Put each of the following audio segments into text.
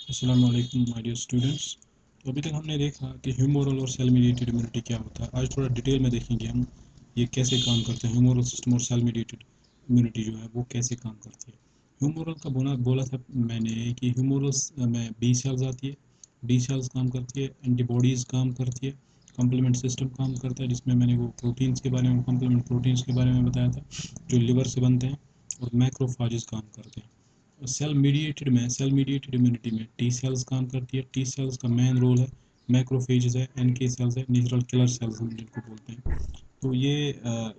अस्सलाम वालेकुम my dear students. तो अभी तक हमने देखा कि ह्यूमोरल और सेल मीडिएटेड इम्यूनिटी क्या होता है। आज थोड़ा डिटेल में देखेंगे हम ये कैसे काम करते हैं। ह्यूमोरल सिस्टम और सेल मीडिएटेड इम्यूनिटी जो है वो कैसे काम करती है। ह्यूमोरल का बोला था मैंने कि ह्यूमोरल्स में बी सेल्स आती है, बी सेल्स काम करती है, एंटीबॉडीज़ काम करती है, कम्प्लीमेंट सिस्टम काम करता है जिसमें मैंने वो प्रोटीन्स के बारे में, कम्प्लीमेंट प्रोटीन्स के बारे में बताया था जो लिवर से बनते हैं, और मैक्रोफाजेस काम करते हैं। सेल मीडिएटेड इम्यूनिटी में टी सेल्स काम करती है। टी सेल्स का मेन रोल है, मैक्रोफेजेस है, एनके सेल्स है, नेचुरल किलर सेल्स हम जिनको बोलते हैं। तो ये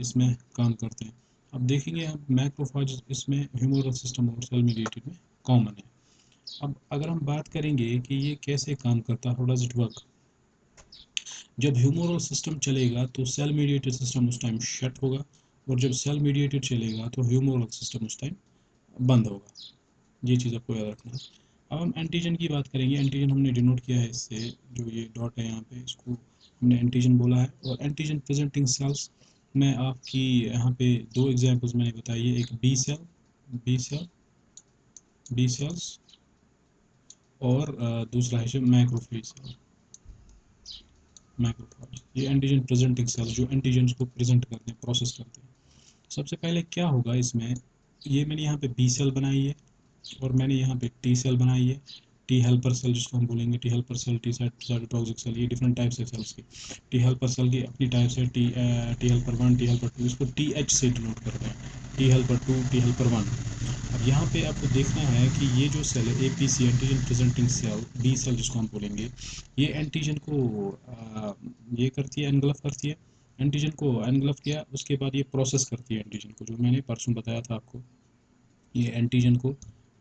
इसमें काम करते हैं। अब देखेंगे हम मैक्रोफेज इसमें ह्यूमरल सिस्टम और सेल मीडिएटेड में कॉमन है। अब अगर हम बात करेंगे कि ये कैसे काम करता है, हाउ डज इट वर्क। जब ह्यूमरल सिस्टम चलेगा तो सेल मीडिएटेड सिस्टम उस टाइम शट होगा, और जब सेल मीडिएटेड चलेगा तो ह्यूमरल सिस्टम उस टाइम बंद होगा। ये चीज़ आपको याद रखना है। अब हम एंटीजन की बात करेंगे। एंटीजन हमने डिनोट किया है इससे, जो ये डॉट है यहाँ पे, इसको हमने एंटीजन बोला है। और एंटीजन प्रेजेंटिंग सेल्स में आपकी यहाँ पे दो एग्जांपल्स मैंने बताई है, एक बी सेल बी सेल्स, और दूसरा है मैक्रोफेज सेल, मैक्रोफेज। ये एंटीजन प्रेजेंटिंग सेल्स जो एंटीजन को प्रेजेंट करते हैं, प्रोसेस करते हैं। सबसे पहले क्या होगा इसमें, ये मैंने यहाँ पे बी सेल बनाई है और मैंने यहाँ पे टी सेल बनाई है। टी हेल्पर सेल जिसको हम बोलेंगे, T helper cell, T cytotoxic cell, ये डिफरेंट टाइप्स है सेल्स की। टी हेल्पर सेल की अपनी टाइप्स है, T helper one, T helper two, इसको टी एच से डिनोट करते हैं, T helper two, T helper one. अब यहाँ पे आपको देखना है कि ये जो सेल है, A P C, antigen presenting cell, B cell जिसको हम बोलेंगे, ये एंटीजन को ये करती है, एनगल्फ करती है। एंटीजन को एनगल्फ किया, उसके बाद ये प्रोसेस करती है एंटीजन को, जो मैंने परसों बताया था आपको। ये एंटीजन को,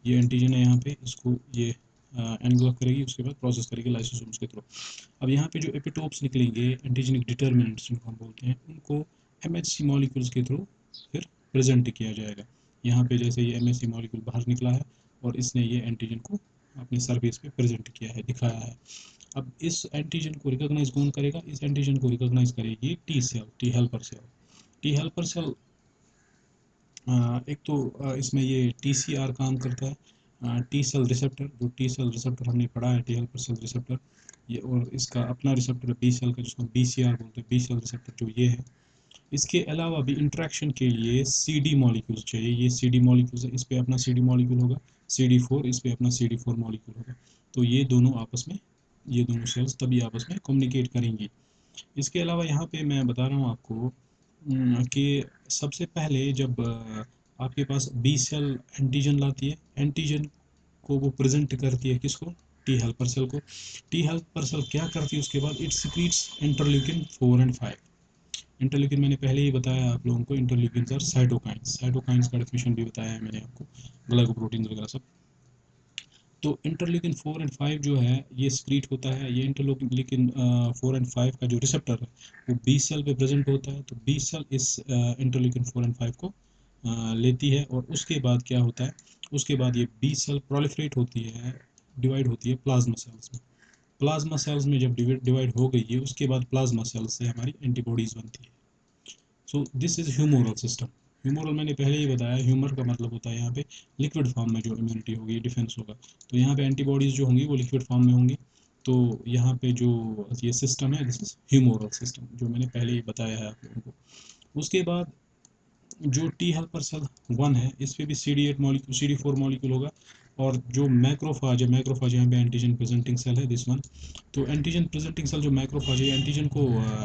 ये एंटीजन है यहाँ पे, इसको ये एनगल्फ करेगी, उसके बाद प्रोसेस करेगी लाइसोसोम्स के थ्रू। अब यहाँ पे जो एपिटोप्स निकलेंगे, एंटीजेनिक डिटर्मिनेंट्स जिनको हम बोलते हैं, उनको एमएचसी मॉलिक्यूल्स के थ्रू फिर प्रेजेंट किया जाएगा। यहाँ पे जैसे ये एमएचसी मॉलिक्यूल बाहर निकला है और इसने ये एंटीजन को अपनी सरफेस पे प्रेजेंट किया है, दिखाया है। अब इस एंटीजन को रिकॉग्नाइज कौन करेगा, इस एंटीजन को रिकॉग्नाइज करेगी T cell, T helper cell. T helper cell एक तो इसमें ये टीसीआर काम करता है, टी सेल रिसेप्टर। जो टी सेल रिसेप्टर हमने पढ़ा है, टी हेल्पर सेल रिसेप्टर, ये, और इसका अपना रिसेप्टर है बी सेल का, जिसको बीसीआर बोलते हैं, बी सेल रिसेप्टर जो ये है। इसके अलावा भी इंट्रैक्शन के लिए सी डी मॉलिक्यूल्स चाहिए। ये सी डी मॉलिक्यूल्स है, इस पर अपना सी डी मॉलिक्यूल होगा, सी डी फोर, इस पर अपना सी डी फोर मॉलिक्यूल होगा। तो ये दोनों आपस में, ये दोनों सेल्स तभी आपस में कम्युनिकेट करेंगी। इसके अलावा यहाँ पे मैं बता रहा हूँ आपको कि सबसे पहले जब आपके पास बी सेल एंटीजन लाती है, एंटीजन को वो प्रेजेंट करती है किसको, टी हेल्पर सेल को। टी हेल्पर सेल क्या करती है उसके बाद, it secretes interleukin 4 and 5। Interleukin मैंने पहले ही बताया आप लोगों को, इंटरल्यूकिन आर साइटोकाइंस, साइटोकाइंस का डेफिनेशन भी बताया है मैंने आपको, ग्लाइकोप्रोटीन वगैरह सब। तो इंटरल्यूकिन 4 एंड 5 जो है ये स्क्रीट होता है। ये इंटरल्यूकिन 4 एंड 5 का जो रिसेप्टर है वो बी सेल पे प्रेजेंट होता है। तो बी सेल इस इंटरल्यूकिन 4 एंड 5 को लेती है, और उसके बाद क्या होता है, उसके बाद ये बी सेल प्रोलिफरेट होती है, डिवाइड होती है प्लाज्मा सेल्स में। प्लाज्मा सेल्स में जब डिवाइड हो गई है, उसके बाद प्लाज्मा सेल्स से हमारी एंटीबॉडीज़ बनती है। So this is humoral system. Humoral मैंने पहले ही बताया, ह्यूमर का मतलब होता है यहाँ पे लिक्विड फॉर्म में जो इम्यूनिटी होगी, डिफेंस होगा। तो यहाँ पे एंटीबॉडीज़ जो होंगी वो लिक्विड फॉर्म में होंगी। तो यहाँ पे जो ये सिस्टम है, दिस इज ह्यूमोरल सिस्टम, जो मैंने पहले ही बताया है आप लोगों को। उसके बाद जो टी हेल्पर सेल वन है, इस पर भी CD8 मॉलिक्यूल, CD4 मॉलिक्यूल होगा। और जो मैक्रोफाज है, मैक्रोफाज यहाँ पे एंटीजन प्रेजेंटिंग सेल है, दिस वन। तो एंटीजन प्रेजेंटिंग सेल जो मैक्रोफाज है, एंटीजन को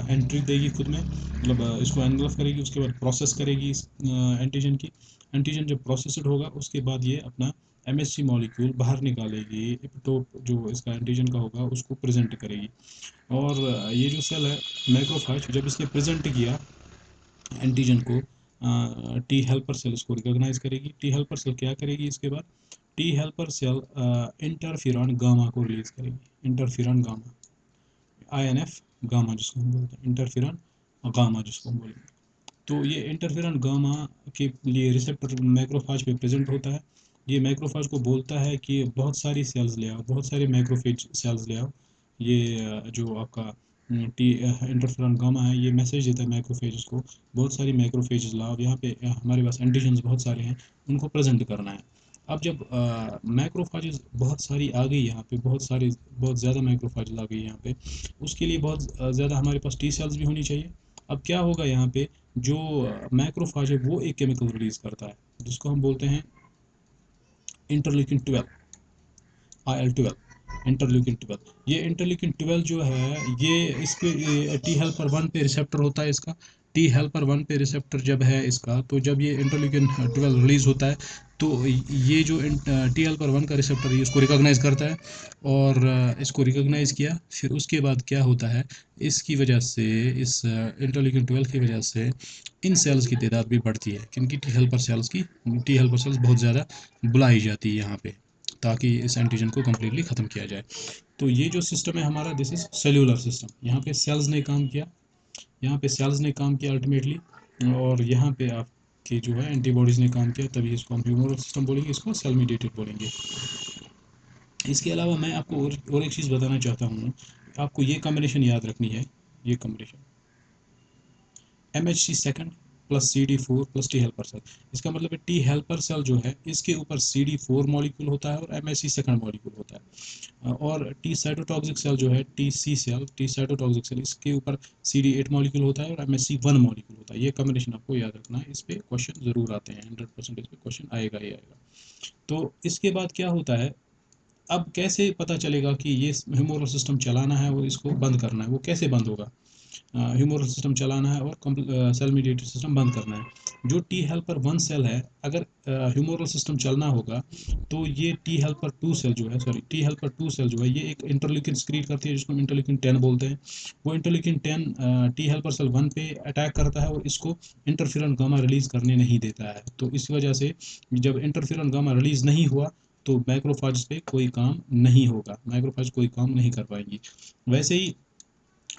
एंट्री देगी खुद में, मतलब इसको एनगल्फ करेगी, उसके बाद प्रोसेस करेगी इस एंटीजन की। एंटीजन जब प्रोसेसड होगा, उसके बाद ये अपना MHC मॉलिक्यूल बाहर निकालेगी, एपिटोप जो इसका एंटीजन का होगा उसको प्रेजेंट करेगी। और ये जो सेल है मैक्रोफाज, जब इसने प्रेजेंट किया एंटीजन को, टी हेल्पर सेल इसको रिकॉग्नाइज करेगी। टी हेल्पर सेल क्या करेगी इसके बाद, टी हेल्पर सेल इंटरफिरॉन गामा को रिलीज करेगी, इंटरफिरॉन गामा, INF गामा जिसको हम बोलते हैं, इंटरफिरॉन गामा जिसको हम बोलेंगे। तो ये इंटरफेरॉन गामा के लिए रिसेप्टर मैक्रोफाज पे प्रेजेंट होता है। ये मैक्रोफाज को बोलता है कि बहुत सारी सेल्स ले आओ, बहुत सारे मैक्रोफेज सेल्स ले आओ। ये जो आपका टी इंटरफेरॉन गामा है, ये मैसेज देता है मैक्रोफेज को, बहुत सारी मैक्रोफेज लाओ, यहाँ पे हमारे पास एंटीजन्स बहुत सारे हैं, उनको प्रेजेंट करना है। अब जब मैक्रोफाजेज बहुत सारी आ गई यहाँ पे, बहुत ज़्यादा मैक्रोफाजेज आ गई यहाँ पे, उसके लिए बहुत ज़्यादा हमारे पास टी सेल्स भी होनी चाहिए। अब क्या होगा यहाँ पे, जो मैक्रोफाज है वो एक केमिकल रिलीज करता है जिसको हम बोलते हैं इंटरल्यूकिन 12, IL-12, इंटरल्यूकिन 12। ये इंटरल्यूकिन 12 जो है, ये इसके टी हेल्पर वन पे रिसेप्टर होता है इसका। टी हेल्पर वन पे रिसेप्टर जब है इसका, तो जब ये इंटरल्यूकिन 12 रिलीज होता है, तो ये जो टी हेल्पर वन का रिसेप्टर है इसको रिकॉग्नाइज करता है, और इसको रिकॉग्नाइज किया, फिर उसके बाद क्या होता है, इसकी वजह से, इस इंटरल्यूकिन 12 की वजह से इन सेल्स की तादाद भी बढ़ती है, क्योंकि टी हेल्पर सेल्स बहुत ज़्यादा बुलाई जाती है यहाँ पे, ताकि इस एंटीजन को कम्प्लीटली ख़त्म किया जाए। तो ये जो सिस्टम है हमारा, दिस इज़ सेल्यूलर सिस्टम। यहाँ पे सेल्स ने काम किया, यहाँ पे सेल्स ने काम किया अल्टीमेटली, और यहाँ पे आपके जो है एंटीबॉडीज़ ने काम किया, तभी इसको हम ह्यूमरल सिस्टम बोलेंगे, इसको सेल मीडिएटेड बोलेंगे। इसके अलावा मैं आपको और एक चीज़ बताना चाहता हूँ, आपको ये कॉम्बिनेशन याद रखनी है, ये combination MHC second plus CD4 plus T helper cell. इसका मतलब है टी हेल्पर सेल जो है इसके ऊपर CD4 मॉलिक्यूल होता है और MHC सेकंड मॉलिक्यूल होता है, और टी साइटोटॉक्सिक सेल जो है TC cell, T cytotoxic cell, इसके ऊपर CD8 मॉलिक्यूल होता है और MHC1 मॉलिक्यूल होता है। ये कॉम्बिनेशन आपको याद रखना है, इस पर क्वेश्चन ज़रूर आते हैं, 100% इस पर क्वेश्चन आएगा ही आएगा। तो इसके बाद क्या होता है, अब कैसे पता चलेगा कि ये ह्यूमरल सिस्टम चलाना है और इसको बंद करना है, वो कैसे बंद होगा। ह्यूमरल सिस्टम चलाना है और सेल मीडिएटेड सिस्टम बंद करना है। जो टी हेल्पर वन सेल है, अगर ह्यूमरल सिस्टम चलना होगा, तो ये टी हेल्पर टू सेल जो है, sorry, T helper two cell जो है, ये एक इंटरल्यूकिन स्क्रीन करती है जिसको हम इंटरल्यूकिन 10 बोलते हैं। वो interleukin 10 T helper cell one पे अटैक करता है और इसको इंटरफेरन गामा रिलीज करने नहीं देता है। तो इस वजह से जब इंटरफेरन गामा रिलीज नहीं हुआ, तो मैक्रोफाज पे कोई काम नहीं होगा, मैक्रोफाज कोई काम नहीं कर पाएंगी। वैसे ही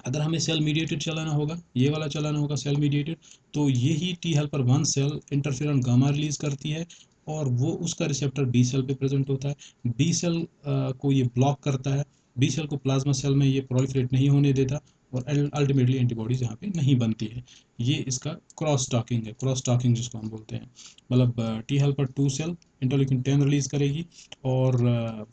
अगर हमें सेल मीडिएटेड चलाना होगा, ये वाला चलाना होगा सेल मीडिएटेड, तो यही T helper one cell interferon gamma release करती है, और वो उसका रिसेप्टर बी सेल पे प्रेजेंट होता है। बी सेल को ये ब्लॉक करता है, बी सेल को प्लाज्मा सेल में ये प्रोलिफरेट नहीं होने देता, और अल्टीमेटली एंटीबॉडीज यहाँ पे नहीं बनती है। ये इसका क्रॉस टॉकिंग है, क्रॉस टॉकिंग जिसको हम बोलते हैं। मतलब T helper two cell interleukin 10 release करेगी, और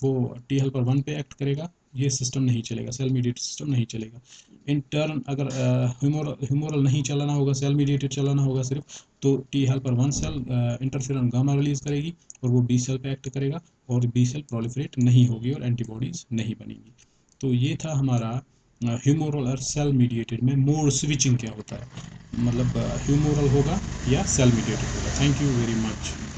वो टी हेल्पर वन पे एक्ट करेगा, ये सिस्टम नहीं चलेगा, सेल मीडिएटेड सिस्टम नहीं चलेगा। इन टर्न अगर ह्यूमोरल नहीं चलाना होगा, सेल मीडिएटेड चलाना होगा सिर्फ, तो T helper one cell interferon gamma release करेगी, और वो बी सेल पे एक्ट करेगा, और बी सेल प्रोलिफरेट नहीं होगी और एंटीबॉडीज नहीं बनेंगी। तो ये था हमारा ह्यूमोरल और सेल मीडिएटेड में मोड स्विचिंग क्या होता है, मतलब ह्यूमोरल होगा या सेल मीडिएटेड होगा। Thank you very much.